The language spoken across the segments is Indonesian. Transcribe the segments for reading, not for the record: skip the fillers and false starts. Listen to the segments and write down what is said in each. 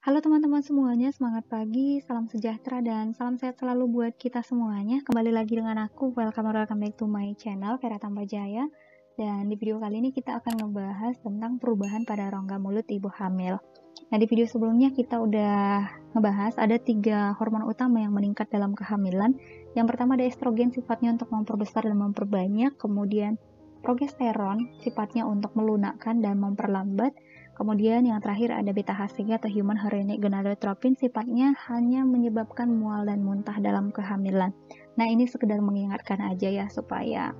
Halo teman-teman semuanya, semangat pagi, salam sejahtera dan salam sehat selalu buat kita semuanya. Kembali lagi dengan aku, welcome back to my channel, Vera Tambajaya. Dan di video kali ini kita akan ngebahas tentang perubahan pada rongga mulut ibu hamil. Nah, di video sebelumnya kita udah ngebahas ada 3 hormon utama yang meningkat dalam kehamilan. Yang pertama ada estrogen, sifatnya untuk memperbesar dan memperbanyak, kemudian progesteron, sifatnya untuk melunakkan dan memperlambat. Kemudian yang terakhir ada beta-HCG atau human chorionic gonadotropin, sifatnya hanya menyebabkan mual dan muntah dalam kehamilan. Nah, ini sekedar mengingatkan aja ya, supaya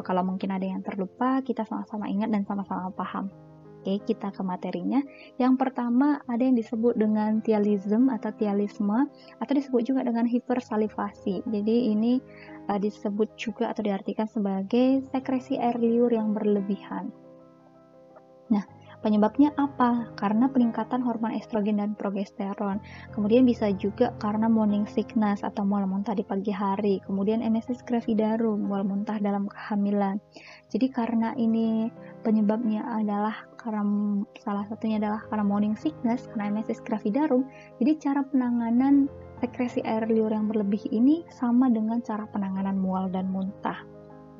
kalau mungkin ada yang terlupa, kita sama-sama ingat dan sama-sama paham. Oke, kita ke materinya. Yang pertama ada yang disebut dengan thialism atau thialisme, atau disebut juga dengan hipersalivasi. Jadi ini disebut juga atau diartikan sebagai sekresi air liur yang berlebihan. Nah, penyebabnya apa? Karena peningkatan hormon estrogen dan progesteron. Kemudian bisa juga karena morning sickness atau mual muntah di pagi hari. Kemudian emesis gravidarum, mual muntah dalam kehamilan. Jadi karena ini penyebabnya adalah karena salah satunya adalah karena morning sickness, karena emesis gravidarum. Jadi cara penanganan sekresi air liur yang berlebih ini sama dengan cara penanganan mual dan muntah.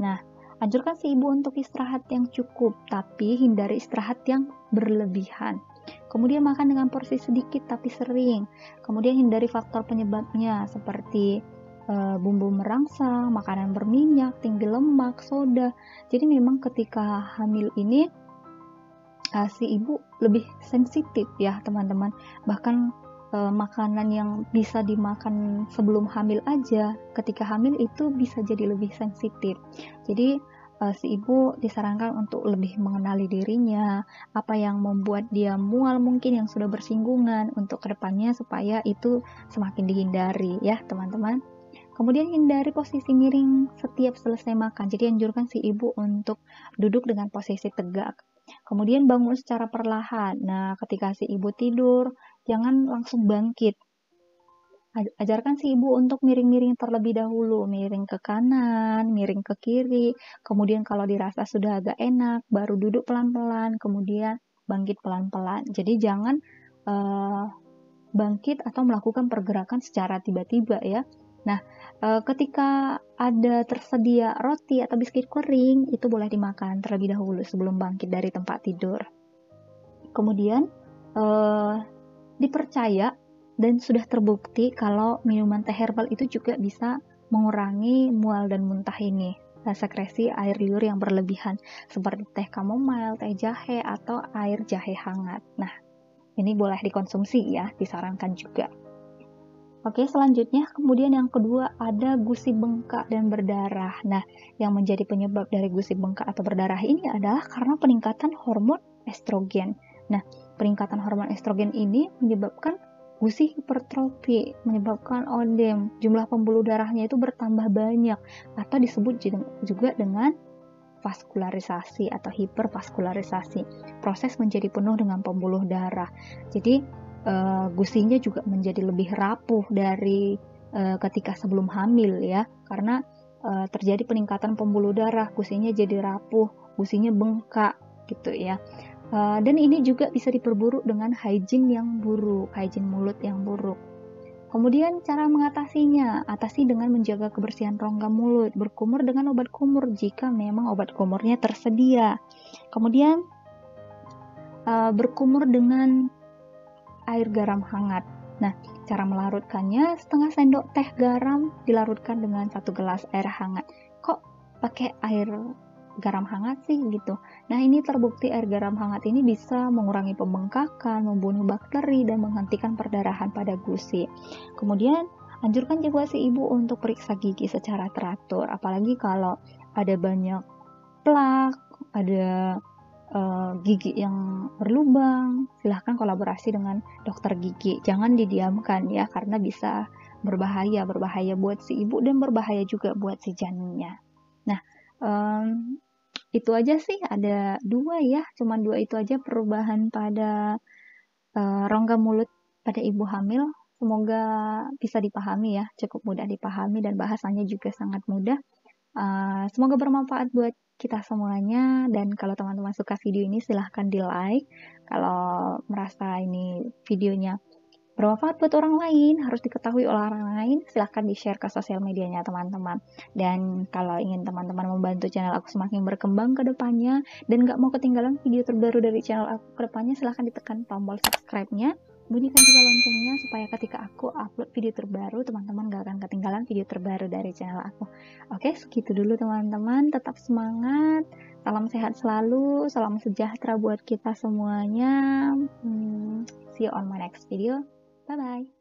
Nah, anjurkan si ibu untuk istirahat yang cukup, tapi hindari istirahat yang berlebihan. Kemudian makan dengan porsi sedikit tapi sering. Kemudian hindari faktor penyebabnya seperti bumbu merangsang, makanan berminyak, tinggi lemak, soda. Jadi memang ketika hamil ini si ibu lebih sensitif ya teman-teman. Bahkan makanan yang bisa dimakan sebelum hamil aja, ketika hamil itu bisa jadi lebih sensitif. Jadi si ibu disarankan untuk lebih mengenali dirinya, apa yang membuat dia mual mungkin yang sudah bersinggungan untuk kedepannya supaya itu semakin dihindari ya teman-teman. Kemudian hindari posisi miring setiap selesai makan. Jadi anjurkan si ibu untuk duduk dengan posisi tegak. Kemudian bangun secara perlahan. Nah, ketika si ibu tidur, jangan langsung bangkit. Ajarkan si ibu untuk miring-miring terlebih dahulu, miring ke kanan, miring ke kiri, kemudian kalau dirasa sudah agak enak, baru duduk pelan-pelan, kemudian bangkit pelan-pelan. Jadi jangan bangkit atau melakukan pergerakan secara tiba-tiba ya. Nah, ketika ada tersedia roti atau biskuit kering, itu boleh dimakan terlebih dahulu sebelum bangkit dari tempat tidur. Kemudian dipercaya dan sudah terbukti kalau minuman teh herbal itu juga bisa mengurangi mual dan muntah ini, sekresi air liur yang berlebihan seperti teh chamomile, teh jahe, atau air jahe hangat. Nah, ini boleh dikonsumsi ya, disarankan juga. Oke, selanjutnya kemudian yang kedua ada gusi bengkak dan berdarah. Nah, yang menjadi penyebab dari gusi bengkak atau berdarah ini adalah karena peningkatan hormon estrogen. Nah, peningkatan hormon estrogen ini menyebabkan gusi hipertrofi, menyebabkan odem, jumlah pembuluh darahnya itu bertambah banyak atau disebut juga dengan vaskularisasi atau hipervaskularisasi. Proses menjadi penuh dengan pembuluh darah. Jadi gusinya juga menjadi lebih rapuh dari ketika sebelum hamil ya, karena terjadi peningkatan pembuluh darah, gusinya jadi rapuh, gusinya bengkak gitu ya. Dan ini juga bisa diperburuk dengan hygiene yang buruk, hygiene mulut yang buruk. Kemudian cara mengatasinya, atasi dengan menjaga kebersihan rongga mulut, berkumur dengan obat kumur jika memang obat kumurnya tersedia. Kemudian berkumur dengan air garam hangat. Nah, cara melarutkannya, setengah sendok teh garam dilarutkan dengan 1 gelas air hangat. Kok pakai air garam hangat sih gitu? Nah, ini terbukti air garam hangat ini bisa mengurangi pembengkakan, membunuh bakteri, dan menghentikan perdarahan pada gusi. Kemudian, anjurkan juga si ibu untuk periksa gigi secara teratur, apalagi kalau ada banyak plak, ada gigi yang berlubang, silahkan kolaborasi dengan dokter gigi. Jangan didiamkan ya, karena bisa berbahaya buat si ibu dan berbahaya juga buat si janinnya. Nah, itu aja sih, ada 2 ya, cuman 2 itu aja perubahan pada rongga mulut pada ibu hamil. Semoga bisa dipahami ya, cukup mudah dipahami dan bahasanya juga sangat mudah. Semoga bermanfaat buat kita semuanya, dan kalau teman-teman suka video ini silahkan di like. Kalau merasa ini videonya bermanfaat buat orang lain, harus diketahui oleh orang lain, silahkan di-share ke sosial medianya teman-teman. Dan kalau ingin teman-teman membantu channel aku semakin berkembang ke depannya, dan gak mau ketinggalan video terbaru dari channel aku ke depannya, silahkan ditekan tombol subscribe-nya, bunyikan juga loncengnya, supaya ketika aku upload video terbaru, teman-teman gak akan ketinggalan video terbaru dari channel aku. Oke, segitu dulu teman-teman, tetap semangat, salam sehat selalu, salam sejahtera buat kita semuanya. See you on my next video. Bye-bye.